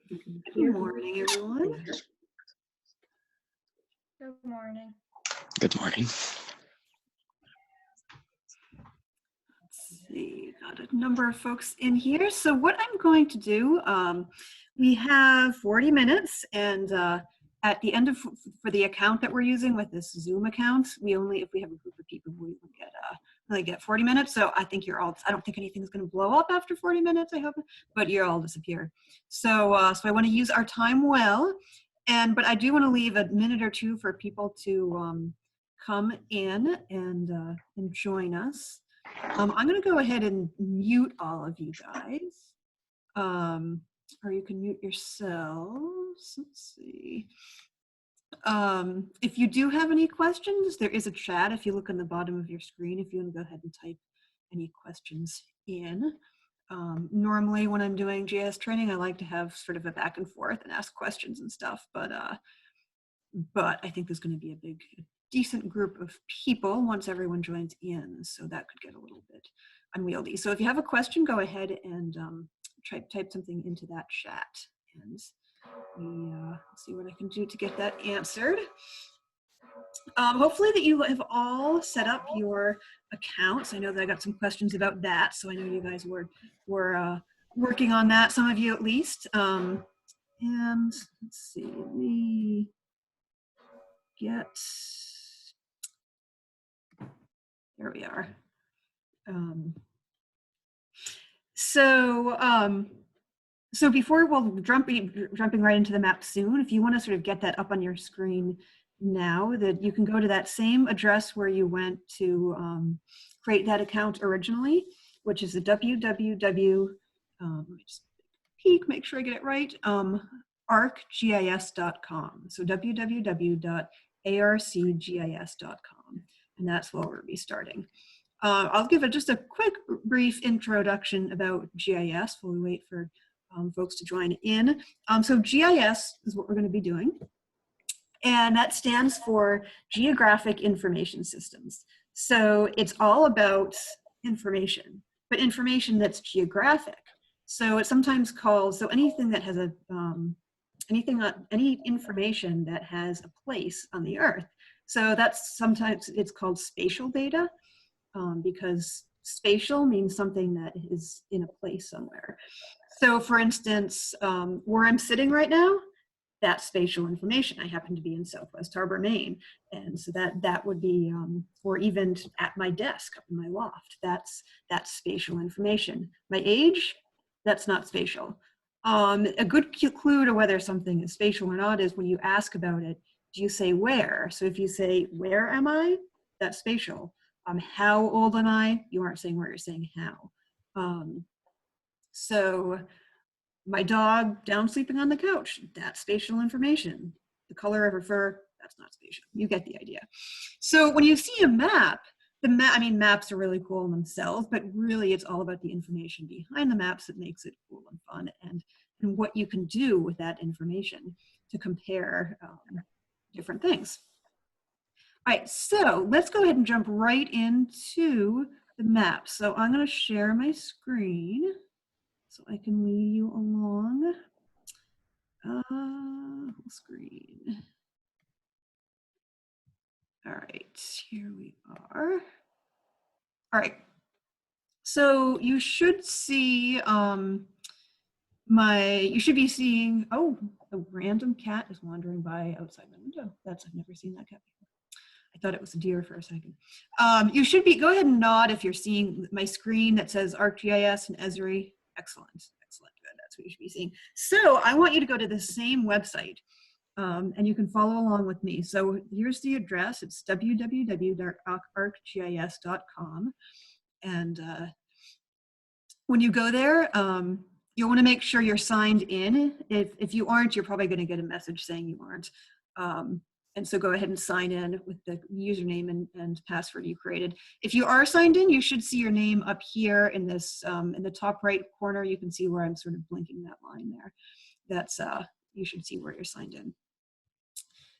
Good morning, everyone. Good morning. Good morning. Let's see, got a number of folks in here. So what I'm going to do, we have 40 minutes, and at the end of, for the account that we're using with this Zoom account, we only, if we have a group of people, we only get 40 minutes. So I think you're all, I don't think anything's going to blow up after 40 minutes, I hope, but you'll all disappear. So, so I want to use our time well, but I do want to leave a minute or two for people to come in and join us. I'm going to go ahead and mute all of you guys, or you can mute yourselves. Let's see. If you do have any questions, there is a chat. If you look on the bottom of your screen, if you want to go ahead and type any questions in. Normally when I'm doing GIS training, I like to have sort of a back and forth and ask questions and stuff, but I think there's going to be a decent group of people once everyone joins in, so that could get a little bit unwieldy. So if you have a question, go ahead and type something into that chat, and see what I can do to get that answered. Hopefully that you have all set up your accounts. I know that I got some questions about that, so I know you guys were working on that, some of you at least. And let's see, let me get, there we are. So before we'll jumping right into the map soon, if you want to sort of get that up on your screen now, that you can go to that same address where you went to create that account originally, which is the www, let me just peek, make sure I get it right, arcgis.com. So www.arcgis.com, and that's where we'll be starting. I'll give just a quick, brief introduction about GIS while we wait for folks to join in. So GIS is what we're going to be doing, and that stands for Geographic Information Systems. So it's all about information, but information that's geographic. So it's sometimes called, so anything that has any information that has a place on the earth. So that's sometimes it's called spatial data. Because spatial means something that is in a place somewhere. So for instance, where I'm sitting right now, that's spatial information. I happen to be in Southwest Harbor, Maine. And so that would be, or even at my desk up in my loft, that's spatial information. My age, that's not spatial. A good clue to whether something is spatial or not is when you ask about it, do you say where? So if you say, where am I? That's spatial. How old am I? You aren't saying where, you're saying how. So my dog down sleeping on the couch, that's spatial information. The color of her fur, that's not spatial. You get the idea. So when you see a map, I mean, maps are really cool in themselves, but really it's all about the information behind the maps that makes it cool and fun, and what you can do with that information to compare different things. All right, so let's go ahead and jump right into the map. So I'm going to share my screen so I can lead you along. Screen. All right, here we are. All right, so you should see you should be seeing, oh, a random cat is wandering by outside my window. I've never seen that cat before. I thought it was a deer for a second. You should go ahead and nod if you're seeing my screen that says ArcGIS and Esri. Excellent, excellent, good, that's what you should be seeing. So I want you to go to the same website, and you can follow along with me. So here's the address, it's www.arcgis.com. And when you go there, you'll want to make sure you're signed in. If you aren't, you're probably going to get a message saying you aren't. And so go ahead and sign in with the username and password you created. If you are signed in, you should see your name up here in this, in the top right corner. You can see where I'm sort of blinking that line there. That's, you should see where you're signed in.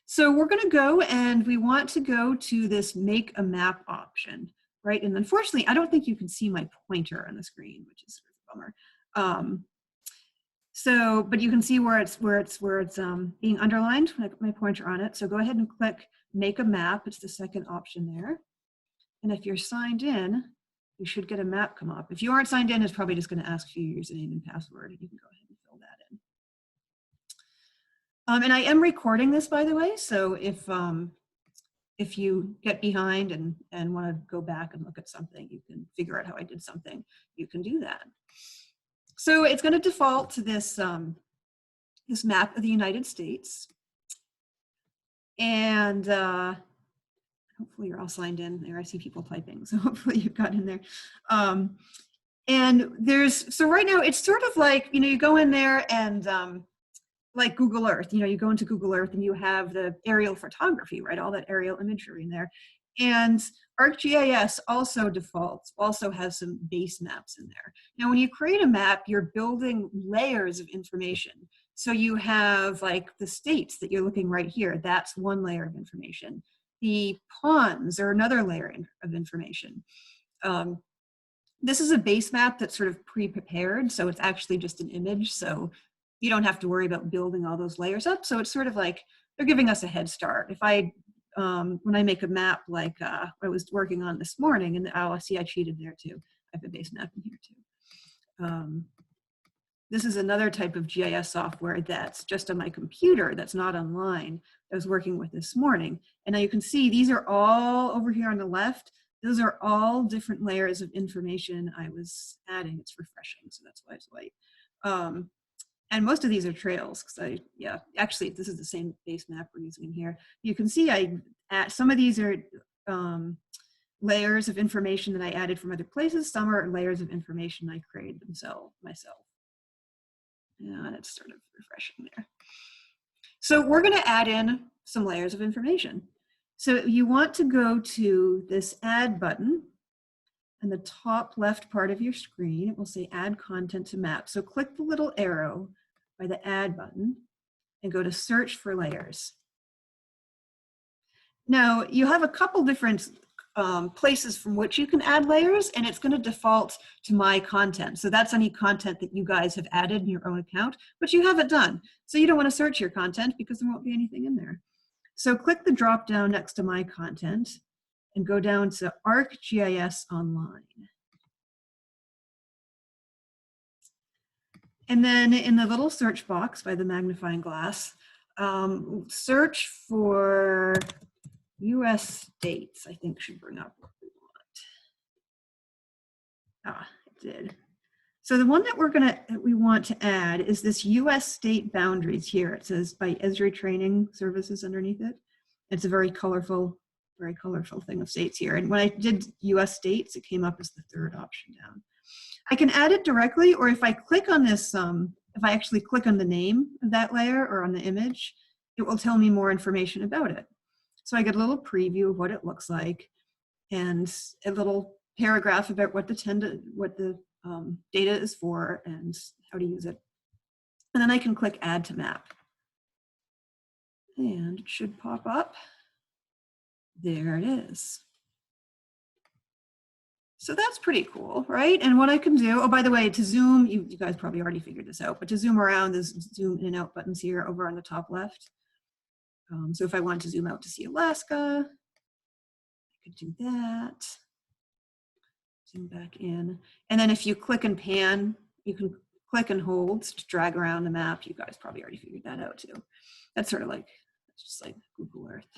So we're going to go, and we want to go to this make a map option, right? And unfortunately, I don't think you can see my pointer on the screen, which is sort of a bummer. So, but you can see where it's being underlined. I put my pointer on it. So go ahead and click Make a Map. It's the second option there. And if you're signed in, you should get a map come up. If you aren't signed in, it's probably just going to ask for your username and password. You can go ahead and fill that in. And I am recording this, by the way. So if you get behind and want to go back and look at something, you can figure out how I did something, you can do that. So it's going to default to this, this map of the United States. And hopefully you're all signed in there. I see people typing, so hopefully you've got in there. And so right now it's sort of like, you go in there and like Google Earth, you go into Google Earth and you have the aerial photography, right? All that aerial imagery in there. And ArcGIS also has some base maps in there. Now, when you create a map, you're building layers of information. So you have like the states that you're looking right here. That's one layer of information. The ponds are another layer of information. This is a base map that's sort of pre-prepared. So it's actually just an image. So you don't have to worry about building all those layers up. So it's sort of like they're giving us a head start. If when I make a map like I was working on this morning, and see I cheated there too. I have a base map in here too. This is another type of GIS software that's just on my computer, that's not online, that I was working with this morning. And now you can see these are all over here on the left. Those are all different layers of information I was adding. It's refreshing, so that's why it's white. And most of these are trails, because actually this is the same base map we're using in here. You can see some of these are layers of information that I added from other places. Some are layers of information I created myself. Yeah, it's sort of refreshing there. So we're going to add in some layers of information. So you want to go to this Add button. In the top left part of your screen, it will say Add Content to Map. So click the little arrow by the Add button and go to Search for Layers. Now, you have a couple different places from which you can add layers, and it's going to default to My Content. So that's any content that you guys have added in your own account, but you have it done. So you don't want to search your content because there won't be anything in there. So click the drop down next to My Content and go down to ArcGIS Online. And then in the little search box by the magnifying glass, search for US states, I think should bring up what we want. It did. So the one that we want to add is this US state boundaries here. It says by Esri Training Services underneath it. It's a very colorful thing of states here. And when I did US states, it came up as the third option down. I can add it directly, or if I click on this, if I actually click on the name of that layer or on the image, it will tell me more information about it. So I get a little preview of what it looks like and a little paragraph about what the data is for and how to use it. And then I can click Add to Map. And it should pop up. There it is. So that's pretty cool, right? And what I can do, oh, by the way, to zoom, you guys probably already figured this out, but to zoom around, there's zoom in and out buttons here over on the top left. So if I want to zoom out to see Alaska, I could do that. Zoom back in. And then if you click and pan, you can click and hold to drag around the map. You guys probably already figured that out too. That's sort of like, it's just like Google Earth.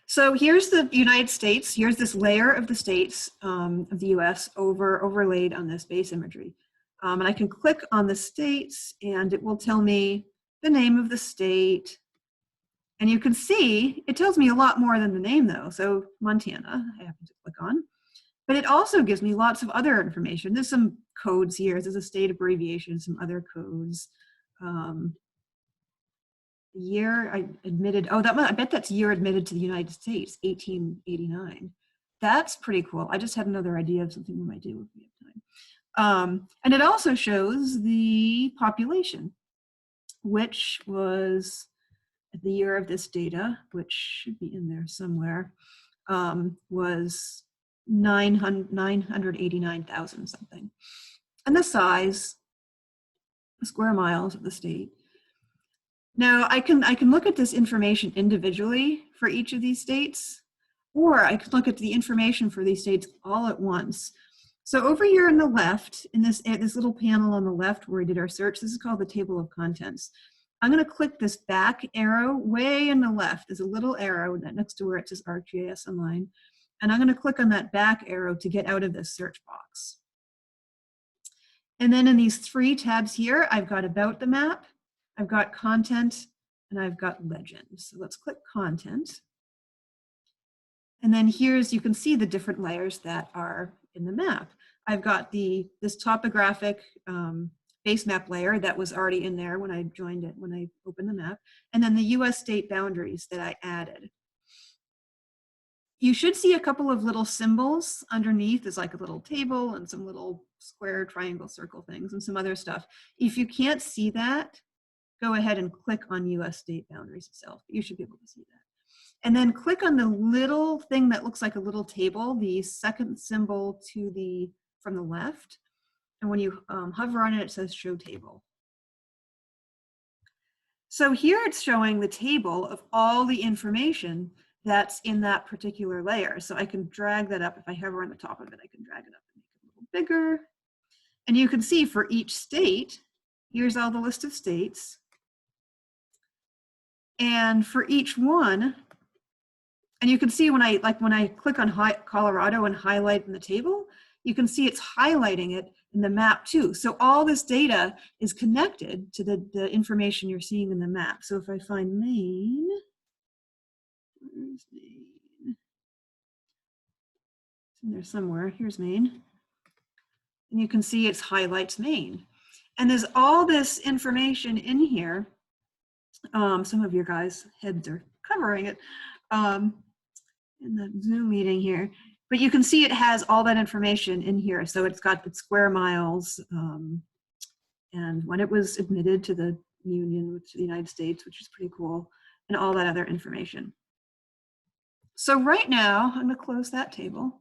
So here's the United States. Here's this layer of the states of the US overlaid on this base imagery. And I can click on the states and it will tell me the name of the state. And you can see, it tells me a lot more than the name though. So Montana, I happen to click on. But it also gives me lots of other information. There's some codes here. There's a state abbreviation, some other codes. Year I admitted, I bet that's year admitted to the United States, 1889. That's pretty cool. I just had another idea of something we might do if we have time. And it also shows the population, which was at the year of this data, which should be in there somewhere, was 989,000 something. And the size square miles of the state. Now I can look at this information individually for each of these states, or I could look at the information for these states all at once. So over here on the left, in this little panel on the left where we did our search, this is called the table of contents. I'm going to click this back arrow way in the left. There's a little arrow next to where it says ArcGIS Online. And I'm going to click on that back arrow to get out of this search box. And then in these three tabs here, I've got About the Map, I've got Content, and I've got Legend. So let's click Content. And then here's, you can see the different layers that are in the map. I've got this topographic base map layer that was already in there when I joined it, when I opened the map, and then the US state boundaries that I added. You should see a couple of little symbols underneath. There's like a little table and some little square, triangle, circle things and some other stuff. If you can't see that, go ahead and click on US state boundaries itself. You should be able to see that. And then click on the little thing that looks like a little table, the second symbol from the left. And when you hover on it, it says Show Table. So here it's showing the table of all the information that's in that particular layer. So I can drag that up. If I hover on the top of it, I can drag it up and make it a little bigger. And you can see for each state, here's all the list of states. And for each one, and you can see when I click on Colorado and highlight in the table, you can see it's highlighting it in the map too. So all this data is connected to the information you're seeing in the map. So if I find Maine, where's Maine? It's in there somewhere. Here's Maine. And you can see it highlights Maine. And there's all this information in here. Some of your guys' heads are covering it in the Zoom meeting here. But you can see it has all that information in here. So it's got the square miles and when it was admitted to the Union, to the United States, which is pretty cool, and all that other information. So right now, I'm gonna close that table.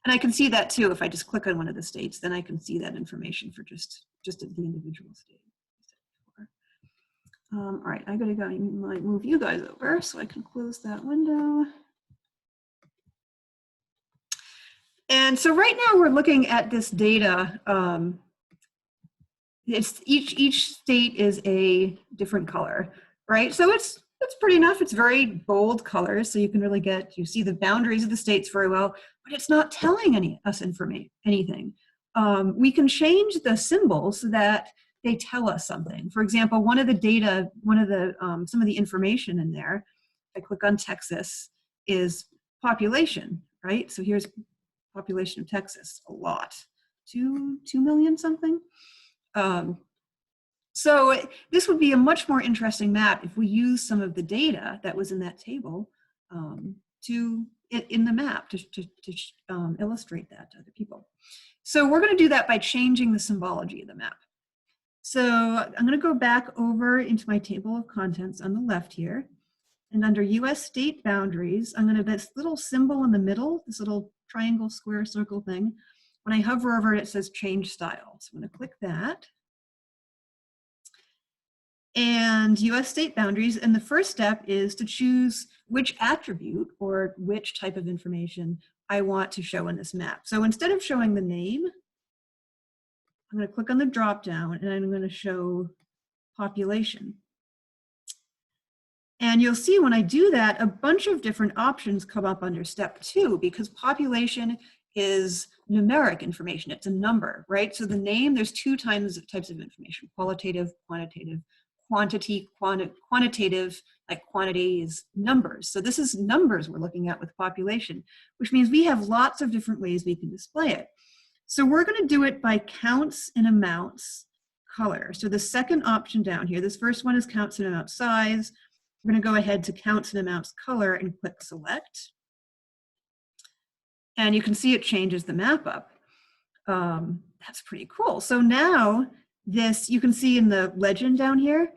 And I can see that too. If I just click on one of the states, then I can see that information for just the individual state. All right, I gotta go might move you guys over so I can close that window. And so right now we're looking at this data. It's each state is a different color, right? So it's pretty enough. It's very bold colors, so you can really you see the boundaries of the states very well, but it's not telling us anything. We can change the symbols so that they tell us something. For example, some of the information in there, if I click on Texas, is population, right? So here's population of Texas, a lot, 2 million something. So this would be a much more interesting map if we use some of the data that was in that table in the map to illustrate that to other people. So we're going to do that by changing the symbology of the map. So I'm going to go back over into my table of contents on the left here. And under US state boundaries, I'm going to, this little symbol in the middle, this little triangle, square, circle thing, when I hover over it, it says change style. So I'm going to click that. And US state boundaries, and the first step is to choose which attribute or which type of information I want to show in this map. So instead of showing the name, I'm going to click on the drop down and I'm going to show population. And you'll see when I do that, a bunch of different options come up under step 2 because population is numeric information. It's a number, right? So the name, there's 2 types of information, qualitative, quantitative. Quantitative, like quantity, is numbers. So this is numbers we're looking at with population, which means we have lots of different ways we can display it. So we're going to do it by counts and amounts color. So the second option down here, this first one is counts and amounts size. We're going to go ahead to counts and amounts color and click select. And you can see it changes the map up. That's pretty cool. So now this, you can see in the legend down here,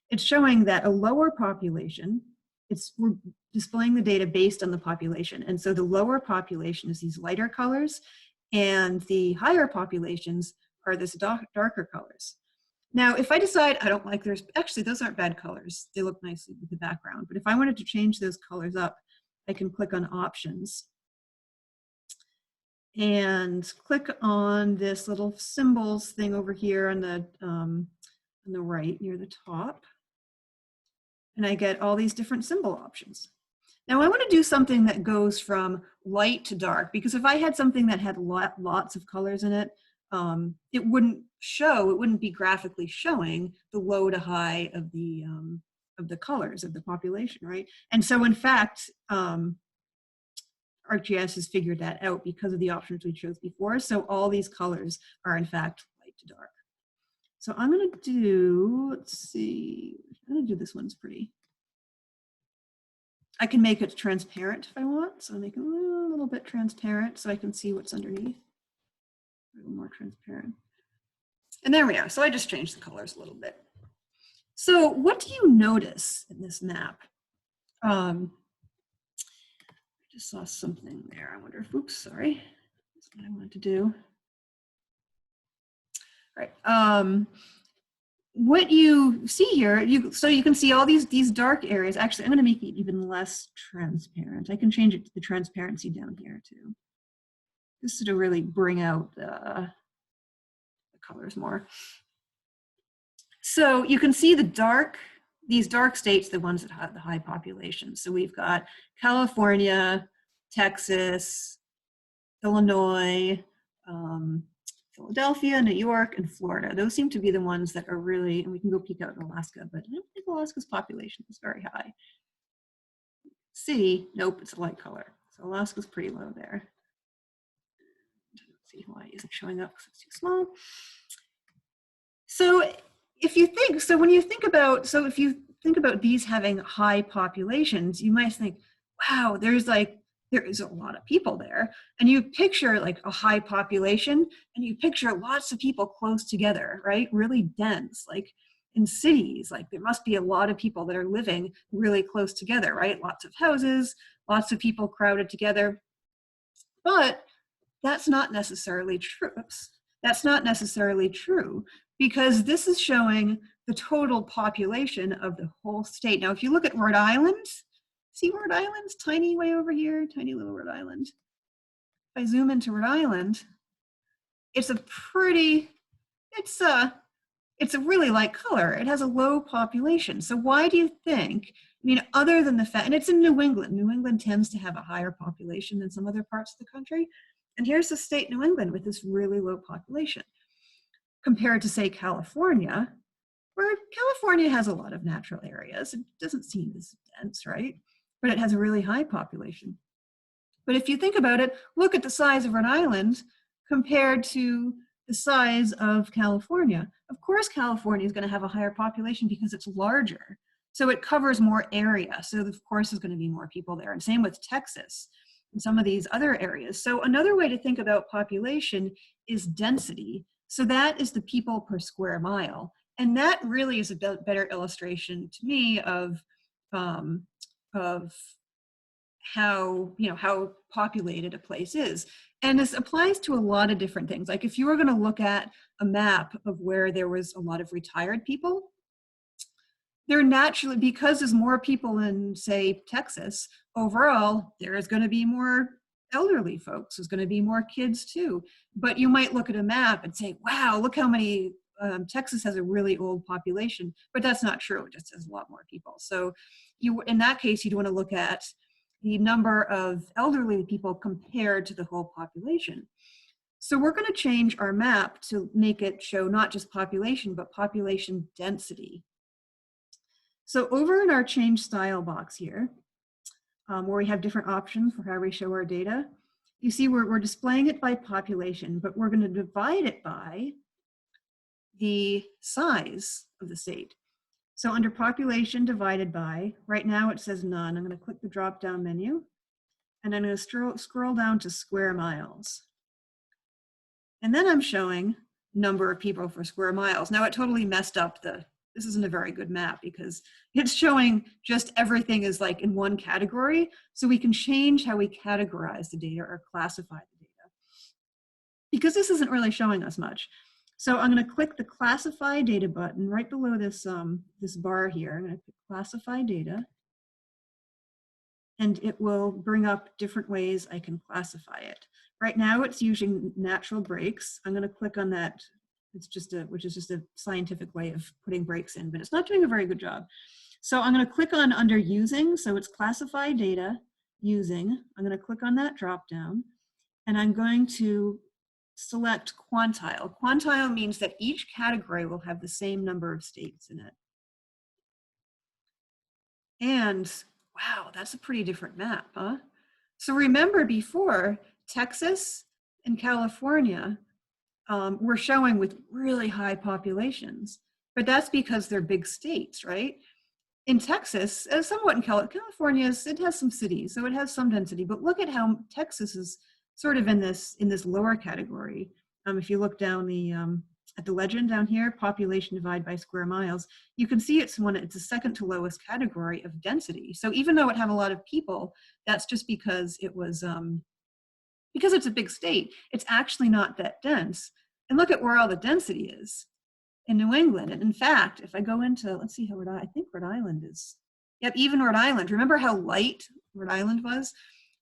it's showing that a lower population, we're displaying the data based on the population. And so the lower population is these lighter colors, and the higher populations are this darker colors. Now, if I decide I don't like those, actually those aren't bad colors. They look nicely with the background. But if I wanted to change those colors up, I can click on options and click on this little symbols thing over here on the right near the top. And I get all these different symbol options. Now I want to do something that goes from light to dark, because if I had something that had lots of colors in it, it wouldn't show, it wouldn't be graphically showing the low to high of the colors of the population, right? And so in fact, ArcGIS has figured that out because of the options we chose before. So all these colors are in fact light to dark. So I'm going to do, let's see, I'm going to do this one's pretty. I can make it transparent if I want. So I'll make it a little bit transparent so I can see what's underneath. A little more transparent. And there we are. So I just changed the colors a little bit. So what do you notice in this map? I just saw something there. I wonder if, oops, sorry. That's what I wanted to do. All right. What you see here, so you can see all these dark areas. Actually, I'm going to make it even less transparent. I can change it to the transparency down here too. This is to really bring out the colors more. So you can see these dark states, the ones that have the high population. So we've got California, Texas, Illinois, Philadelphia, New York, and Florida. Those seem to be the ones that are really, and we can go peek out in Alaska, but I don't think Alaska's population is very high. See, nope, it's a light color. So Alaska's pretty low there. Let's see why it isn't showing up because it's too small. So if you think, so when you think about, so if you think about these having high populations, you might think, wow, there is a lot of people there. And you picture like a high population and you picture lots of people close together, right? Really dense, like in cities, like there must be a lot of people that are living really close together, right? Lots of houses, lots of people crowded together. But that's not necessarily true. That's not necessarily true, because this is showing the total population of the whole state. Now, if you look at Rhode Island, see Rhode Island's tiny way over here, tiny little Rhode Island. If I zoom into Rhode Island, it's a really light color. It has a low population. So why do you think, I mean, other than the fact, and it's in New England. New England tends to have a higher population than some other parts of the country. And here's the state New England with this really low population compared to, say, California, where California has a lot of natural areas. It doesn't seem as dense, right? But it has a really high population. But if you think about it, look at the size of Rhode Island compared to the size of California. Of course, California is going to have a higher population because it's larger. So it covers more area. So of course, there's going to be more people there. And same with Texas and some of these other areas. So another way to think about population is density. So that is the people per square mile. And that really is a better illustration to me of how, how populated a place is. And this applies to a lot of different things. Like if you were going to look at a map of where there was a lot of retired people, they're naturally, because there's more people in, say, Texas, overall, there is going to be more elderly folks. There's going to be more kids too. But you might look at a map and say, wow, look how many, Texas has a really old population. But that's not true. It just has a lot more people. So in that case, you'd want to look at the number of elderly people compared to the whole population. So we're going to change our map to make it show not just population, but population density. So over in our change style box here, where we have different options for how we show our data, you see we're displaying it by population, but we're going to divide it by the size of the state. So under population divided by, right now it says none. I'm going to click the drop down menu and I'm going to scroll down to square miles. And then I'm showing number of people for square miles. Now it totally messed up this isn't a very good map because it's showing just everything is like in one category. So we can change how we categorize the data or classify the data, because this isn't really showing us much. So I'm going to click the classify data button right below this, this bar here. I'm going to click classify data. And it will bring up different ways I can classify it. Right now it's using natural breaks. I'm going to click on that. It's just which is just a scientific way of putting breaks in, but it's not doing a very good job. So I'm going to click on under using. So it's classify data using. I'm going to click on that drop down and I'm going to select quantile. Quantile means that each category will have the same number of states in it. And wow, that's a pretty different map, huh? So remember before, Texas and California were showing with really high populations, but that's because they're big states, right? In Texas, somewhat in California, it has some cities, so it has some density, but look at how Texas is sort of in this lower category. If you look down at the legend down here, population divided by square miles, you can see it's the second to lowest category of density. So even though it had a lot of people, that's just because it was, because it's a big state, it's actually not that dense. And look at where all the density is in New England. And in fact, if I go into, let's see how I think Rhode Island is, yep, even Rhode Island, remember how light Rhode Island was?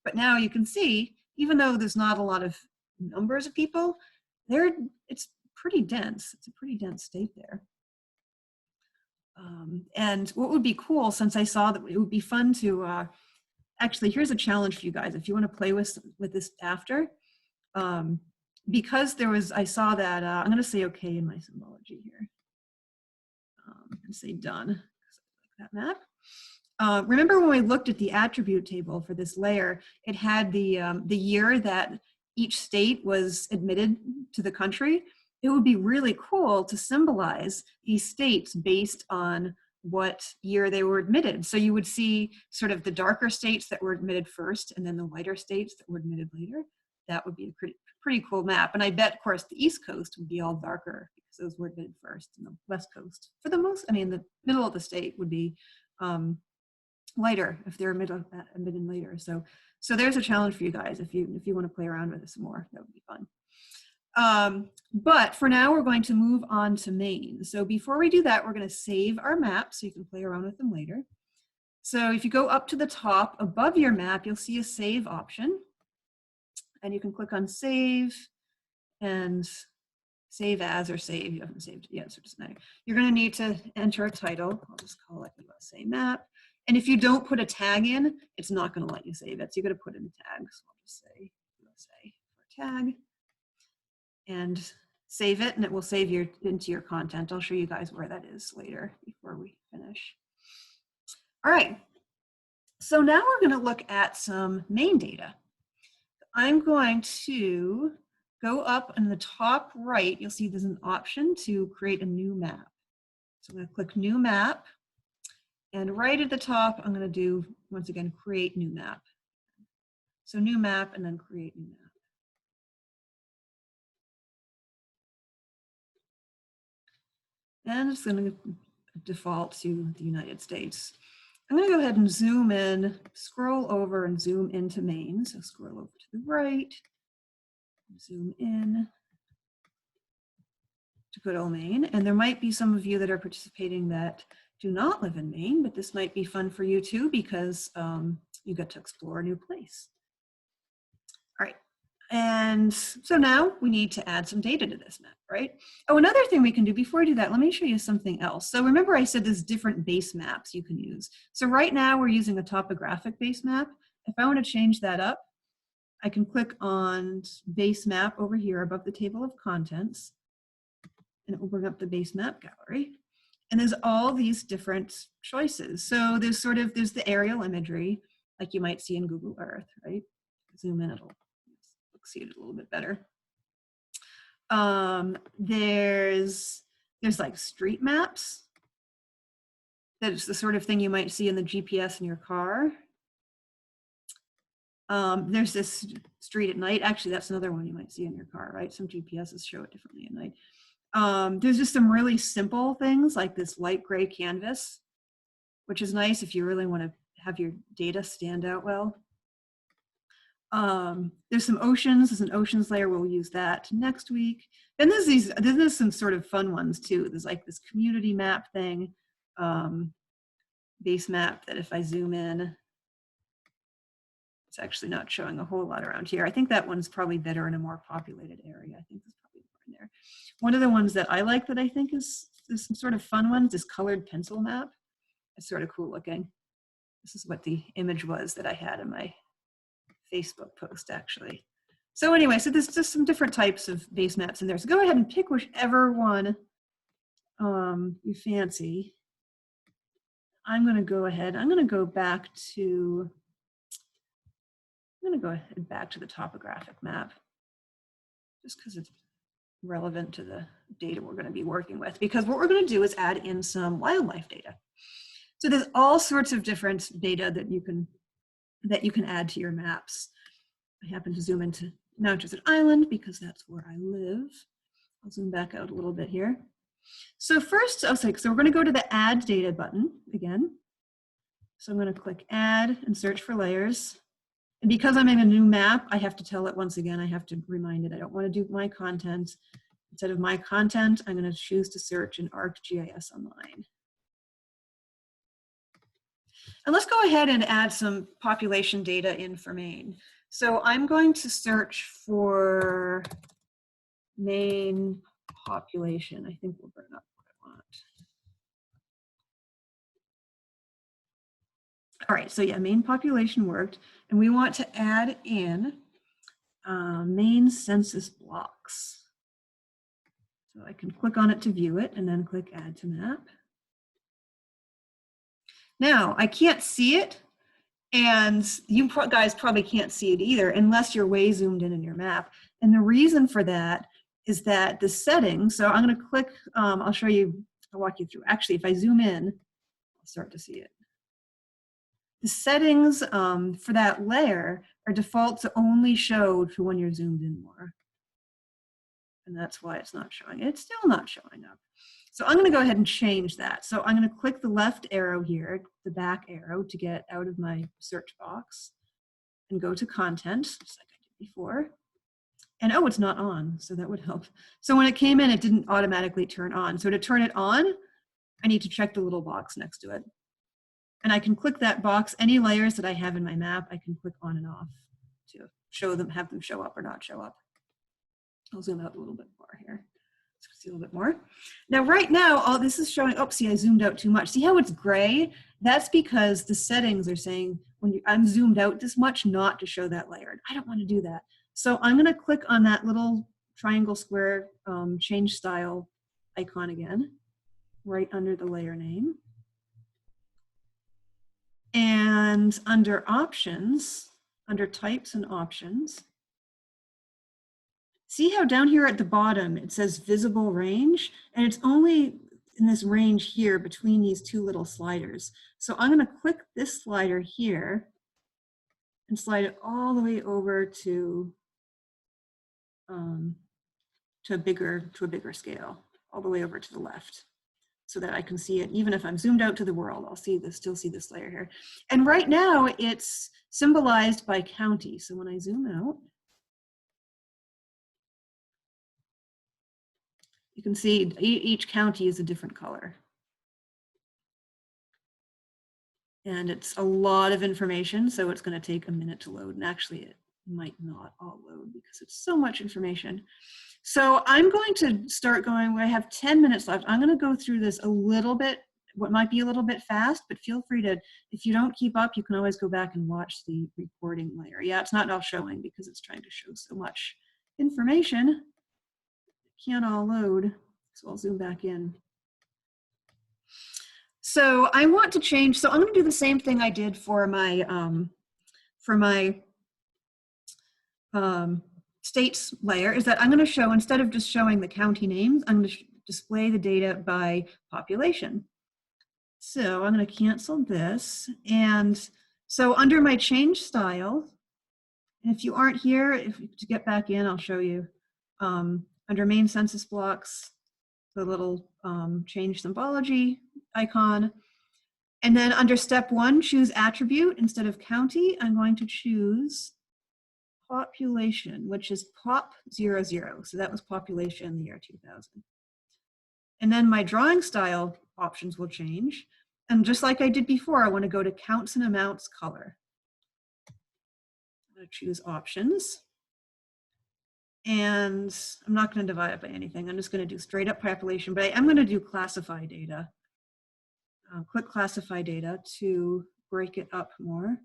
But now you can see, even though there's not a lot of numbers of people, it's pretty dense. It's a pretty dense state there. And what would be cool, since I saw that it would be fun to, actually, here's a challenge for you guys. If you want to play with this after, because I saw that, I'm going to say okay in my symbology here. And say done, that map. Remember when we looked at the attribute table for this layer, it had the year that each state was admitted to the country. It would be really cool to symbolize these states based on what year they were admitted. So you would see sort of the darker states that were admitted first and then the lighter states that were admitted later. That would be a pretty cool map. And I bet, of course, the East Coast would be all darker because those were admitted first, and the West Coast, for the most, I mean, the middle of the state would be lighter if they're admitted later. So there's a challenge for you guys if you want to play around with this more. That would be fun. But for now, we're going to move on to Maine. So before we do that, we're going to save our map so you can play around with them later. So if you go up to the top above your map, you'll see a save option. And you can click on save and save as or save. You haven't saved it yet, so it doesn't matter. You're going to need to enter a title. I'll just call it USA map. And if you don't put a tag in, it's not going to let you save it. So you're going to put in a tag. So I'll just say USA for tag and save it, and it will save into your content. I'll show you guys where that is later before we finish. All right. So now we're going to look at some Maine data. I'm going to go up in the top right. You'll see there's an option to create a new map. So I'm going to click new map. And right at the top, I'm going to do, once again, create new map. So new map and then create new map. And it's going to default to the United States. I'm going to go ahead and zoom in, scroll over and zoom into Maine. So scroll over to the right, zoom in to good old Maine. And there might be some of you that are participating that do not live in Maine, but this might be fun for you too because you get to explore a new place. All right. And so now we need to add some data to this map, right? Oh, another thing we can do before I do that, let me show you something else. So remember I said there's different base maps you can use. So right now we're using a topographic base map. If I want to change that up, I can click on base map over here above the table of contents, and it will bring up the base map gallery. And there's all these different choices. So there's the aerial imagery, like you might see in Google Earth, right? Zoom in, it'll see it a little bit better. There's like street maps. That's the sort of thing you might see in the GPS in your car. There's this street at night. Actually, that's another one you might see in your car, right? Some GPSs show it differently at night. There's just some really simple things like this light gray canvas, which is nice if you really want to have your data stand out well. There's some oceans. There's an oceans layer. We'll use that next week. And there's some sort of fun ones too. There's like this community map thing, base map that if I zoom in, it's actually not showing a whole lot around here. I think that one's probably better in a more populated area. I think there's probably more in there. One of the ones that I like that I think is some sort of fun ones is colored pencil map. It's sort of cool looking. This is what the image was that I had in my Facebook post actually. So anyway, so there's just some different types of base maps in there. So go ahead and pick whichever one you fancy. I'm going to go ahead. I'm going to go back to the topographic map just because it's relevant to the data we're going to be working with, because what we're going to do is add in some wildlife data. So there's all sorts of different data that you can add to your maps. I happen to zoom into Mount Desert Island because that's where I live. I'll zoom back out a little bit here. So first, so we're going to go to the Add Data button again. So I'm going to click Add and search for layers. And because I'm in a new map, I have to tell it once again, I have to remind it, I don't want to do my content. Instead of my content, I'm going to choose to search in ArcGIS Online. And let's go ahead and add some population data in for Maine. So I'm going to search for Maine population. I think we'll bring up what I want. All right, so yeah, Maine population worked. And we want to add in Maine census blocks. So I can click on it to view it and then click Add to Map. Now, I can't see it, and you guys probably can't see it either unless you're way zoomed in your map. And the reason for that is that the settings, so I'm going to click, I'll walk you through. Actually, if I zoom in, I'll start to see it. The settings for that layer are default to only show to when you're zoomed in more. And that's why it's not showing. It's still not showing up. So I'm going to go ahead and change that. So I'm going to click the left arrow here, the back arrow, to get out of my search box and go to content, just like I did before. And oh, it's not on, so that would help. So when it came in, it didn't automatically turn on. So to turn it on, I need to check the little box next to it. And I can click that box. Any layers that I have in my map, I can click on and off to show them, have them show up or not show up. I'll zoom out a little bit more here. Let's see a little bit more. Now, right now, all this is showing, oh, see, I zoomed out too much. See how it's gray? That's because the settings are saying, when I'm zoomed out this much, not to show that layer. I don't want to do that. So I'm going to click on that little triangle square change style icon again, right under the layer name. And under options, under types and options, see how down here at the bottom it says visible range, and it's only in this range here between these two little sliders. So I'm going to click this slider here and slide it all the way over to a bigger scale, all the way over to the left, so that I can see it. Even if I'm zoomed out to the world, I'll still see this layer here. And right now it's symbolized by county. So when I zoom out, you can see each county is a different color. And it's a lot of information, so it's going to take a minute to load. And actually, it might not all load because it's so much information. So I'm going to start going, I have 10 minutes left. I'm going to go through this a little bit, what might be a little bit fast, but feel free to, if you don't keep up, you can always go back and watch the recording later. Yeah, it's not all showing because it's trying to show so much information. It can't all load, so I'll zoom back in. So I want to change, so I'm going to do the same thing I did for my states layer, is that I'm going to show, instead of just showing the county names, I'm going to display the data by population. So I'm going to cancel this. And so under my change style, and if you aren't here, to get back in, I'll show you. Under main census blocks, the little change symbology icon. And then under step 1, choose attribute instead of county. I'm going to choose population, which is pop00. So that was population in the year 2000. And then my drawing style options will change. And just like I did before, I want to go to counts and amounts color. I'm going to choose options. And I'm not going to divide it by anything. I'm just going to do straight up population, but I am going to do classify data. Click classify data to break it up more.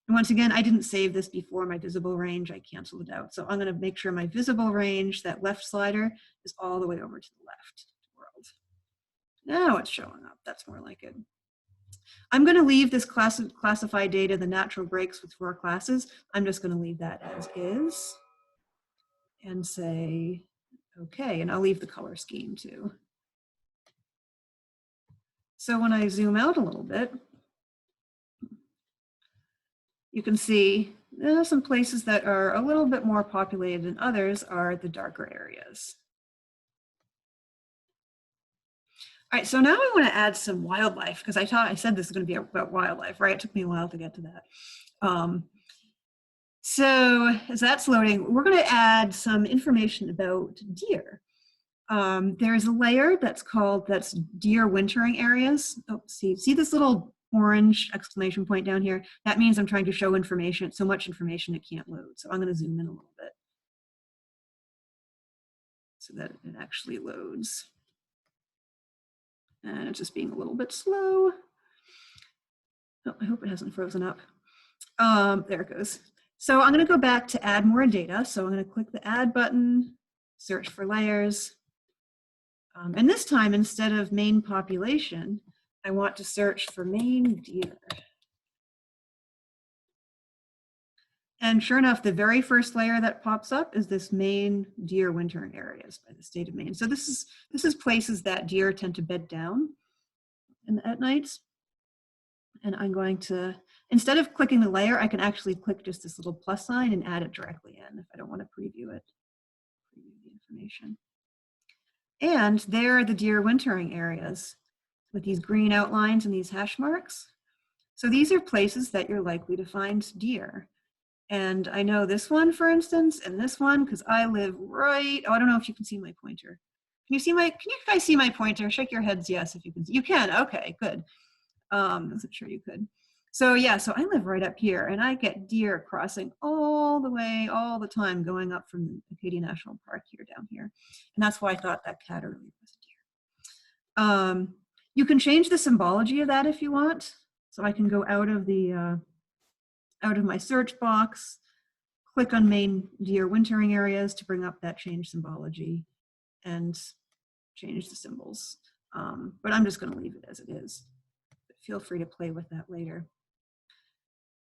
And once again, I didn't save this before my visible range. I canceled it out. So I'm going to make sure my visible range, that left slider, is all the way over to the left world. Now it's showing up. That's more like it. I'm going to leave this classify data, the natural breaks with 4 classes. I'm just going to leave that as is and say, okay, and I'll leave the color scheme too. So when I zoom out a little bit, you can see there are some places that are a little bit more populated than others are the darker areas. All right, so now I want to add some wildlife because I said this is going to be about wildlife, right? It took me a while to get to that. So as that's loading, we're going to add some information about deer. There's a layer that's deer wintering areas. Oh, see this little orange exclamation point down here? That means I'm trying to show information, so much information it can't load. So I'm going to zoom in a little bit so that it actually loads. And it's just being a little bit slow. Oh, I hope it hasn't frozen up. There it goes. So I'm going to go back to add more data. So I'm going to click the add button, search for layers. And this time, instead of Maine population, I want to search for Maine deer. And sure enough, the very first layer that pops up is this Maine deer wintering areas by the state of Maine. So this is places that deer tend to bed down at nights. And I'm going to, instead of clicking the layer, I can actually click just this little plus sign and add it directly in if I don't want to preview it, preview the information. And there are the deer wintering areas with these green outlines and these hash marks. So these are places that you're likely to find deer. And I know this one, for instance, and this one, because I live right, oh, I don't know if you can see my pointer. Can you guys see my pointer? Shake your heads yes if you can. You can, okay, good. I wasn't sure you could. So yeah, so I live right up here and I get deer crossing all the way, all the time, going up from Acadia National Park here down here. And that's why I thought that cat earlier was a deer. You can change the symbology of that if you want. So I can go out of my search box, click on Maine deer wintering areas to bring up that change symbology and change the symbols. But I'm just going to leave it as it is. But feel free to play with that later.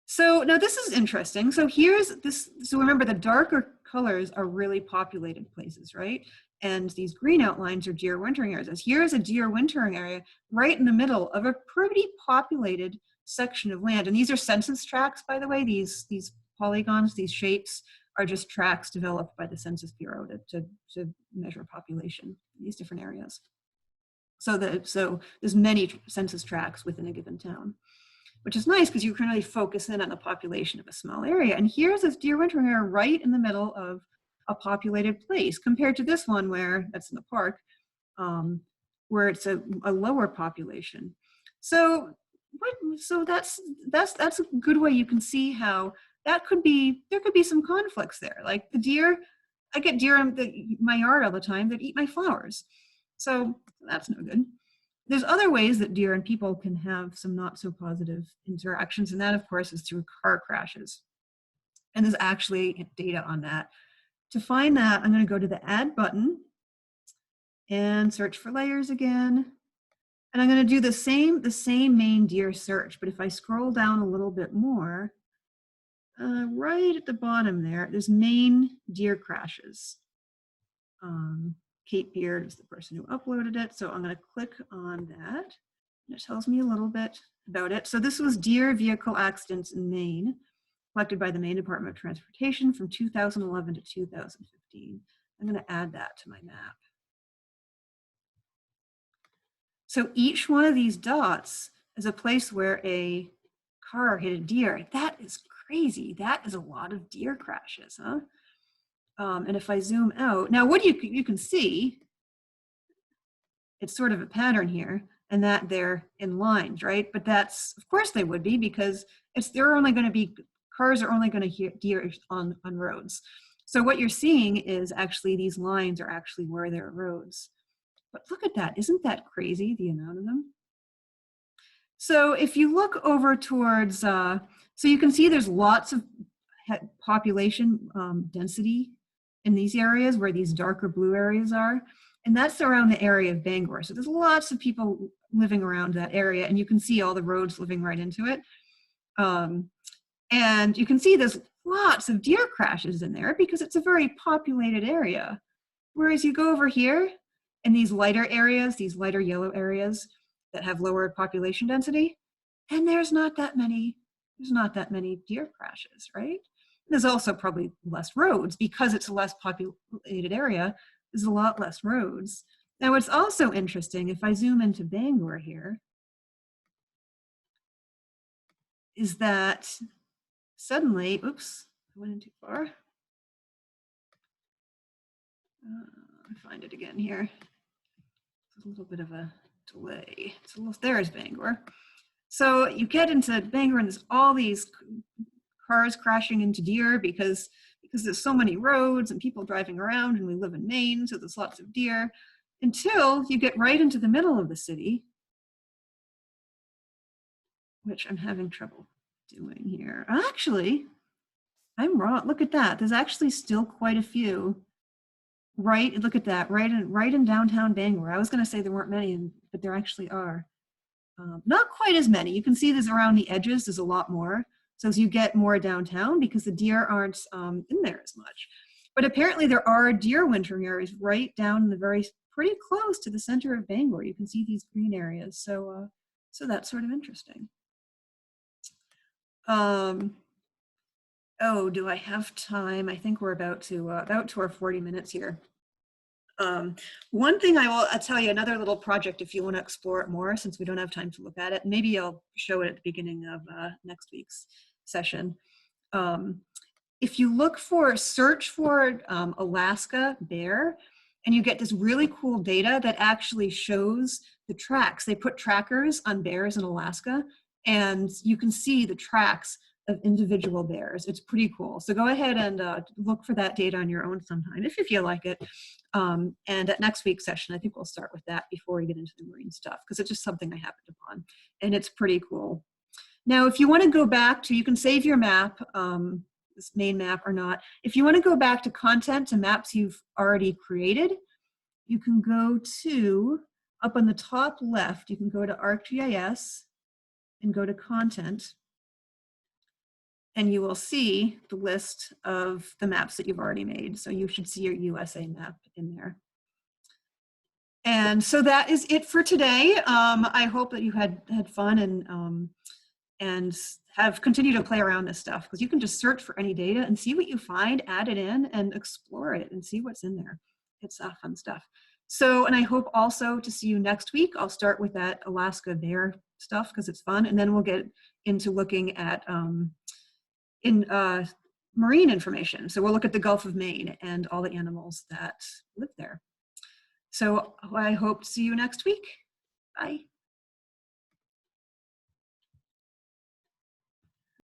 So now this is interesting. So here's this, so remember the darker colors are really populated places, right? And these green outlines are deer wintering areas. Here's a deer wintering area right in the middle of a pretty populated section of land. And these are census tracts, by the way. These polygons, these shapes are just tracts developed by the Census Bureau to measure population in these different areas. So there's many census tracts within a given town, which is nice because you can really focus in on the population of a small area. And here's this deer wintering area right in the middle of a populated place compared to this one where that's in the park, where it's a lower population. So that's a good way you can see how there could be some conflicts there. Like the deer, I get deer in my yard all the time that eat my flowers. So that's no good. There's other ways that deer and people can have some not so positive interactions, and that of course is through car crashes. And there's actually data on that. To find that, I'm going to go to the add button and search for layers again. And I'm going to do the same Maine deer search, but if I scroll down a little bit more, right at the bottom there's Maine deer crashes. Kate Beard is the person who uploaded it. So I'm going to click on that. And it tells me a little bit about it. So this was deer vehicle accidents in Maine, collected by the Maine Department of Transportation from 2011 to 2015. I'm going to add that to my map. So each one of these dots is a place where a car hit a deer. That is crazy. That is a lot of deer crashes, huh? And if I zoom out, now what you can see, it's sort of a pattern here, and that they're in lines, right? But that's, of course they would be, because they're only going to be, cars are only going to hit deer on roads. So what you're seeing is actually these lines are actually where there are roads. But look at that, isn't that crazy, the amount of them? So if you look over towards, so you can see there's lots of population density in these areas where these darker blue areas are. And that's around the area of Bangor. So there's lots of people living around that area, and you can see all the roads living right into it. And you can see there's lots of deer crashes in there because it's a very populated area. Whereas you go over here in these lighter areas, these lighter yellow areas that have lower population density, and there's not that many deer crashes, right? There's also probably less roads because it's a less populated area. There's a lot less roads. Now, what's also interesting, if I zoom into Bangor here, is that suddenly, oops, I went in too far. Let me find it again here. It's a little bit of a delay. There's Bangor. So you get into Bangor and there's all these cars crashing into deer because there's so many roads and people driving around, and we live in Maine, so there's lots of deer, until you get right into the middle of the city, which I'm having trouble doing here. Actually, I'm wrong. Look at that. There's actually still quite a few. Right, look at that, right in downtown Bangor. I was going to say there weren't many, but there actually are. Not quite as many. You can see there's around the edges, there's a lot more. So as you get more downtown, because the deer aren't in there as much. But apparently there are deer wintering areas right down in the pretty close to the center of Bangor. You can see these green areas. So that's sort of interesting. Oh, do I have time? I think we're about to our 40 minutes here. One thing I'll tell you, another little project if you want to explore it more, since we don't have time to look at it. Maybe I'll show it at the beginning of next week's session. If you search for Alaska bear, and you get this really cool data that actually shows the tracks. They put trackers on bears in Alaska, and you can see the tracks of individual bears. It's pretty cool. So go ahead and look for that data on your own sometime if you feel like it. And at next week's session, I think we'll start with that before we get into the marine stuff, because it's just something I happened upon, and it's pretty cool. Now, if you want to go back to, you can save your map, this main map or not. If you want to go back to content, to maps you've already created, you can go to, up on the top left, you can go to ArcGIS and go to content, and you will see the list of the maps that you've already made. So you should see your USA map in there. And so that is it for today. I hope that you had fun and have continued to play around this stuff, because you can just search for any data and see what you find, add it in, and explore it and see what's in there. It's fun stuff. So, and I hope also to see you next week. I'll start with that Alaska bear stuff because it's fun, and then we'll get into looking at marine information. So we'll look at the Gulf of Maine and all the animals that live there. So I hope to see you next week. Bye.